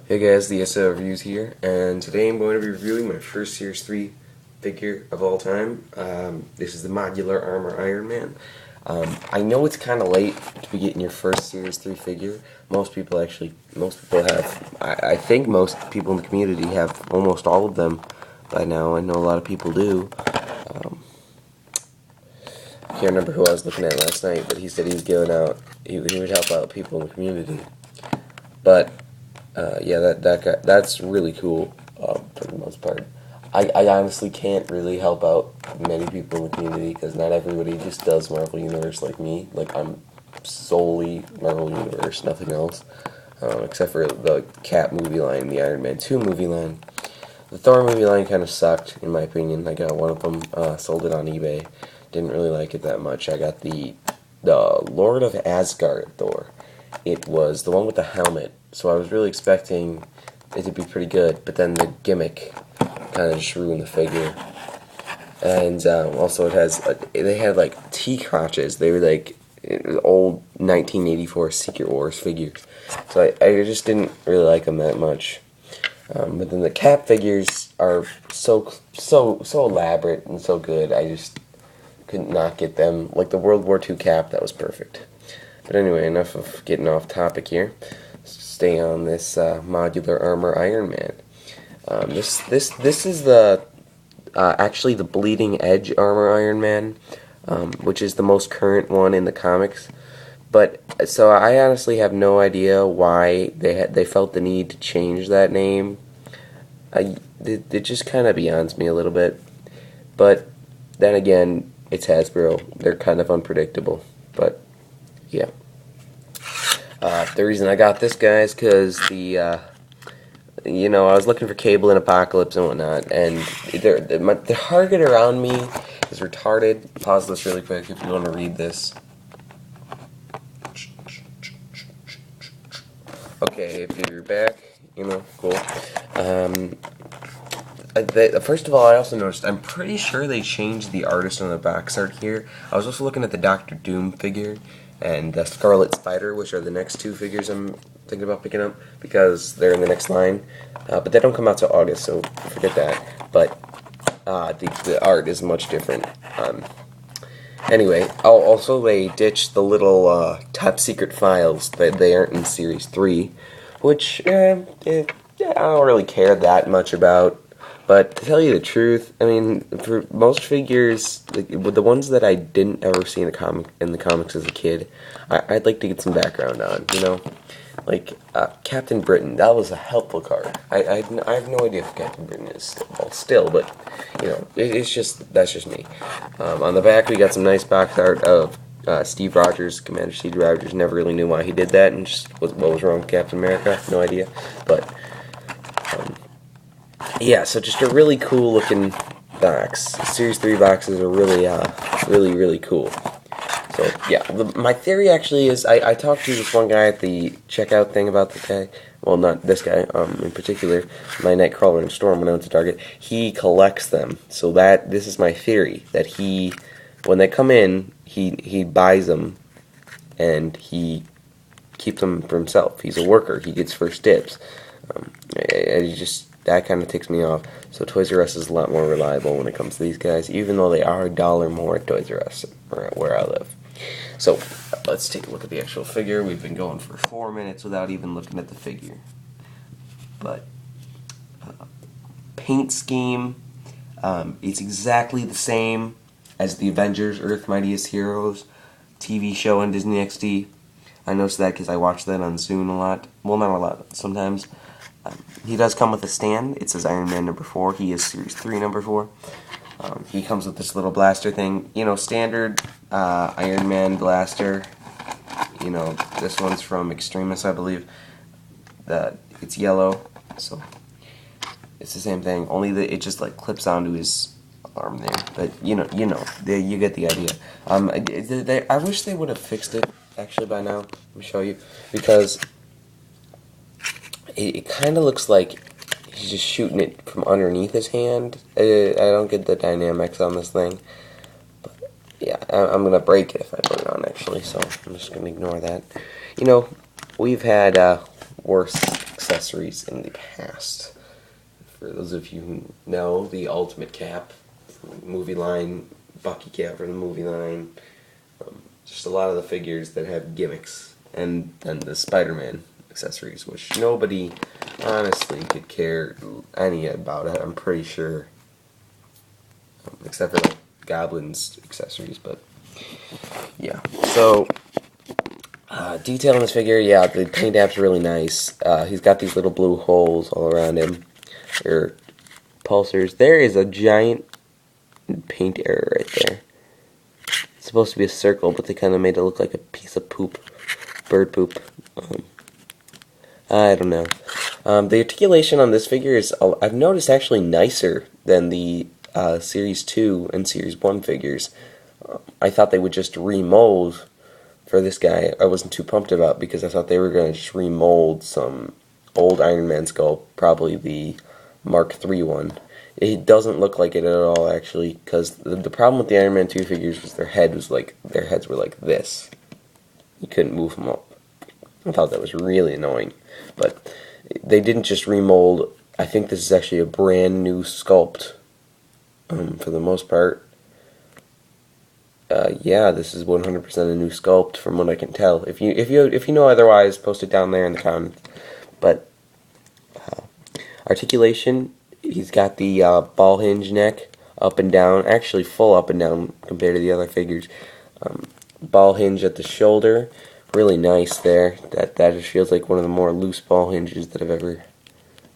Hey guys, the SL Reviews here, and today I'm going to be reviewing my first Series 3 figure of all time. This is the Modular Armor Iron Man. I know it's kind of late to be getting your first Series 3 figure. Most people have, I think most people in the community have almost all of them by now. I know a lot of people do. I can't remember who I was looking at last night, but he said he was giving out, he would help out people in the community. But yeah, that guy, that's really cool for the most part. I honestly can't really help out many people in the community because not everybody just does Marvel Universe like me. Like, I'm solely Marvel Universe, nothing else, except for the Cap movie line, the Iron Man 2 movie line. The Thor movie line kind of sucked, in my opinion. I got one of them, sold it on eBay. Didn't really like it that much. I got the Lord of Asgard Thor. It was the one with the helmet, so I was really expecting it to be pretty good, but then the gimmick kind of just ruined the figure. And also it has, they had like T-crotches. They were like old 1984 Secret Wars figures. So I just didn't really like them that much. But then the Cap figures are so elaborate and so good, I just could not get them. Like the World War II Cap, that was perfect. But anyway, enough of getting off topic here. Let's stay on this Modular Armor Iron Man. This is the actually the Bleeding Edge Armor Iron Man, which is the most current one in the comics. But so I honestly have no idea why they felt the need to change that name. It just kind of beyonds me a little bit. But then again, it's Hasbro. They're kind of unpredictable. But yeah. The reason I got this guy is because I was looking for Cable and Apocalypse and whatnot, and the target around me is retarded. Pause this really quick if you want to read this. Okay, if you're back, cool. First of all, I also noticed, I'm pretty sure they changed the artist on the box art here. I was also looking at the Doctor Doom figure and the Scarlet Spider, which are the next two figures I'm thinking about picking up because they're in the next line. But they don't come out till August, so forget that. But the art is much different. Anyway, also they ditched the little top secret files that they aren't in Series 3, which I don't really care that much about. But to tell you the truth, I mean, for most figures, the ones that I didn't ever see in the comics as a kid, I'd like to get some background on, Like, Captain Britain, that was a helpful card. I have no idea if Captain Britain is still, but, that's just me. On the back, we got some nice box art of Steve Rogers, Commander Steve Rogers. Never really knew why he did that, and just what was wrong with Captain America, no idea. But, yeah, so just a really cool looking box. Series 3 boxes are really, really cool. So, yeah, my theory actually is, I talked to this one guy at the checkout thing about the guy, well, not this guy in particular, my Nightcrawler and Storm when I went to Target. He collects them, so this is my theory, that when they come in, he buys them, and he keeps them for himself. He's a worker, he gets first dibs. That kind of ticks me off. So Toys R Us is a lot more reliable when it comes to these guys, even though they are $1 more at Toys R Us, where I live. So, let's take a look at the actual figure. We've been going for 4 minutes without even looking at the figure. But, paint scheme, it's exactly the same as the Avengers Earth Mightiest Heroes TV show on Disney XD. I noticed that because I watch that on Zune a lot. Well, not a lot, sometimes. He does come with a stand. It says Iron Man number 4. He is Series 3 number 4. He comes with this little blaster thing. Standard Iron Man blaster. This one's from Extremis, I believe. It's yellow, so it's the same thing. Only that it just clips onto his arm there. But you get the idea. I wish they would have fixed it actually by now. Let me show you, because it kind of looks like he's just shooting it from underneath his hand. I don't get the dynamics on this thing. But yeah, I'm going to break it if I put it on, actually, so I'm just going to ignore that. We've had worse accessories in the past. For those of you who know, the Ultimate Cap from the movie line, Bucky Cap from the movie line, just a lot of the figures that have gimmicks, and then the Spider-Man accessories, which nobody honestly could care any about it, I'm pretty sure, except for like Goblin's accessories. But yeah, so detail on this figure, yeah, the paint app's really nice. He's got these little blue holes all around him, or pulsers. There is a giant paint error right there. It's supposed to be a circle, but they kind of made it look like a piece of poop, bird poop. I don't know. The articulation on this figure is, I've noticed, actually nicer than the Series 2 and Series 1 figures. I thought they would just remold for this guy. I wasn't too pumped about, because I thought they were going to just remold some old Iron Man sculpt, probably the Mark III one. It doesn't look like it at all, actually, because the problem with the Iron Man 2 figures was their heads were like this. You couldn't move them up. I thought that was really annoying. But they didn't just remold. I think this is actually a brand new sculpt, for the most part. Yeah, this is 100% a new sculpt from what I can tell. If you know otherwise, post it down there in the comments. But articulation, he's got the ball hinge neck, up and down, actually full up and down compared to the other figures. Ball hinge at the shoulder, really nice there. That just feels like one of the more loose ball hinges that I've ever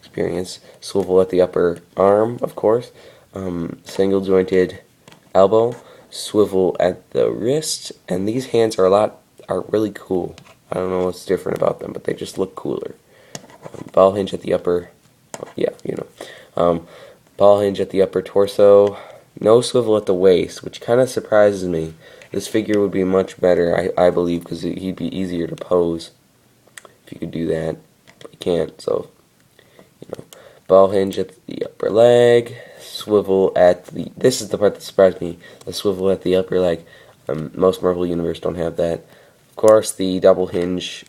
experienced. Swivel at the upper arm, of course. Single jointed elbow. Swivel at the wrist, and these hands are really cool. I don't know what's different about them, but they just look cooler. Ball hinge at the upper, yeah, you know. Ball hinge at the upper torso. No swivel at the waist, which kind of surprises me. This figure would be much better, I believe, because he'd be easier to pose if you could do that. But you can't, so, you know. Ball hinge at the upper leg. Swivel at the, this is the part that surprised me, the swivel at the upper leg. Most Marvel Universe don't have that. Of course, the double hinge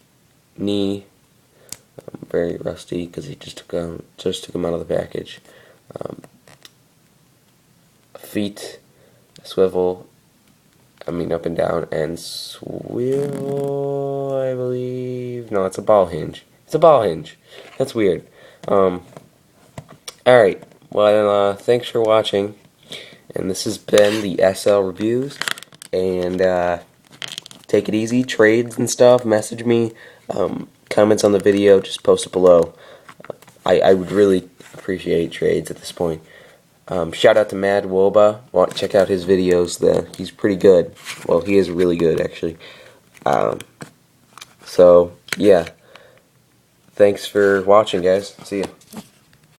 knee, very rusty because he just took him out of the package. Feet, swivel, up and down, and swivel, I believe. No, it's a ball hinge. It's a ball hinge. That's weird. Alright. Well, thanks for watching, and this has been the SL Reviews, and take it easy, trades and stuff, message me, comments on the video, just post it below. I would really appreciate trades at this point. Shout out to Mad Woba, check out his videos, he's pretty good. Well, he is really good, actually. So, yeah, thanks for watching, guys, see ya.